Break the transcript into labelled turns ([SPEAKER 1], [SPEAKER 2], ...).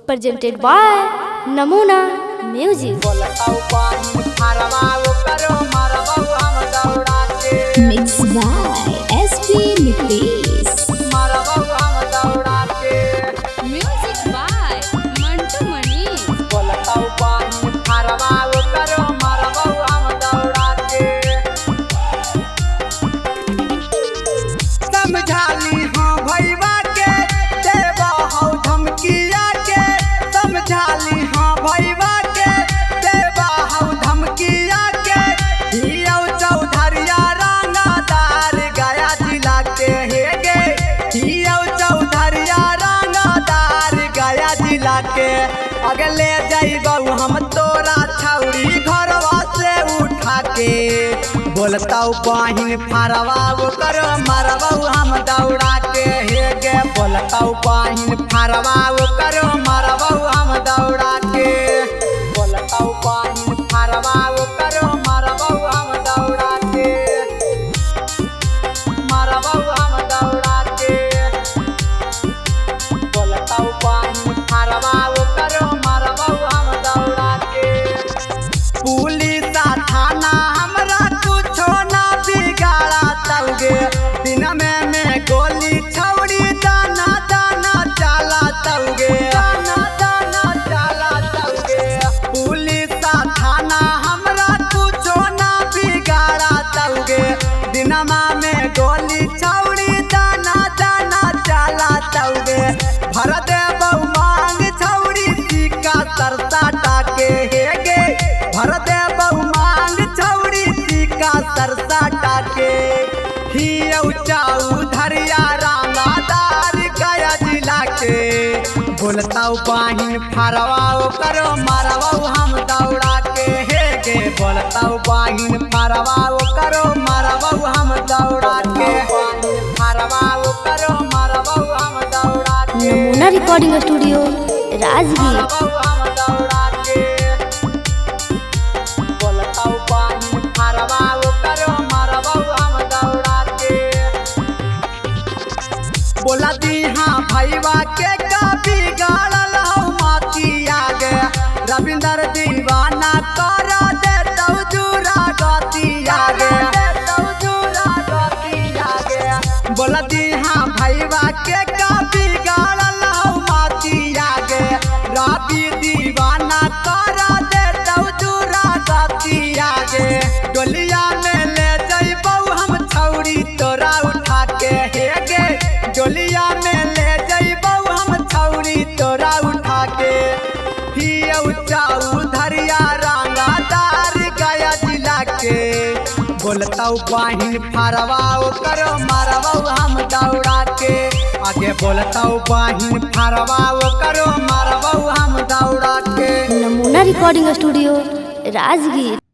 [SPEAKER 1] presented by Namuna Music.
[SPEAKER 2] Mixed by SP Nitish.
[SPEAKER 1] Music by Mantu Mani.
[SPEAKER 3] समझाली हाँ भैया के देवा हौ धमकिया के, समझाली हाँ भैया के देवा हौ धमकिया के। हियौ चौधरिया रंगदार गया जिला के हे गे, हियौ चौधरिया रंगदार गया जिला के। अगले जइबौ हम तोरा छौरी घरवा से उठा के, बोलतौ बहिन फारवा ओकर मारबौ हम दौड़ा के हे गे। बोलतौ बहिन फारवा ओकर मारबौ हम दौड़ा के, बोलतौ बहिन फारवा ओकर मारबौ हम दौड़ा के, मारबौ हम दौड़ा के। बोलतौ बहिन फारवा ओकर मारबौ हम दौड़ा के। पुलिस थाना हमरा कुछो ना बिगाड़ा तौगे, दिन में गोली छौड़ी दाना दाना चाला तौगे, दाना दाना चाला तौगे। पुलिस थाना हमरा कुछो ना बिगाड़ा तौगे, दिन में गोली छौड़ी दाना दाना चाला तौगे। भर देबौ मांग छौड़ी सिक्का सरसा के हे गे, भर देबौ मांग छौड़ी सिक्का सरसा के। हियौ चौधरिया रंगदार गया जिला के, बोलतौ बहिन फारवा ओकर मारबौ हम दौड़ा के हे गे। बोलतौ बहिन फारवा ओकर मारबौ हम दौड़ा के, फारवा ओकर मारबौ हम दौड़ा के।
[SPEAKER 1] Namuna Recording Studio, Rajgir.
[SPEAKER 3] मारबौ हम दौड़ा के, बोलतौ बहिन फारवा ओकर मारबौ हम दौड़ा के। बोला दी हाँ भैया के कभी गाड़ल हौ मातिया गे, रविंदर दीवाना कर देतौ जुरा गतिया गे, देतौ जुरा गतिया गे। बोला दी हाँ भैया के कभी गाड़ल हौ मातिया गे, रवि दीवाना कर देतौ जुरा गतिया गे। डोलिया में ले जइबौ हम छौरी तोरा उठा के हे गे, डोलिया में ले जइबौ हम छौरी तोरा उठा के। हियौ चौधरिया रंगदार गया जिला के, बोलतौ बहिन फारवा ओकर मारबौ हम दौड़ा के। आगे बोलतौ बहिन फारवा ओकर मारबौ हम दौड़ा के।
[SPEAKER 1] Namuna Recording Studio, Rajgir.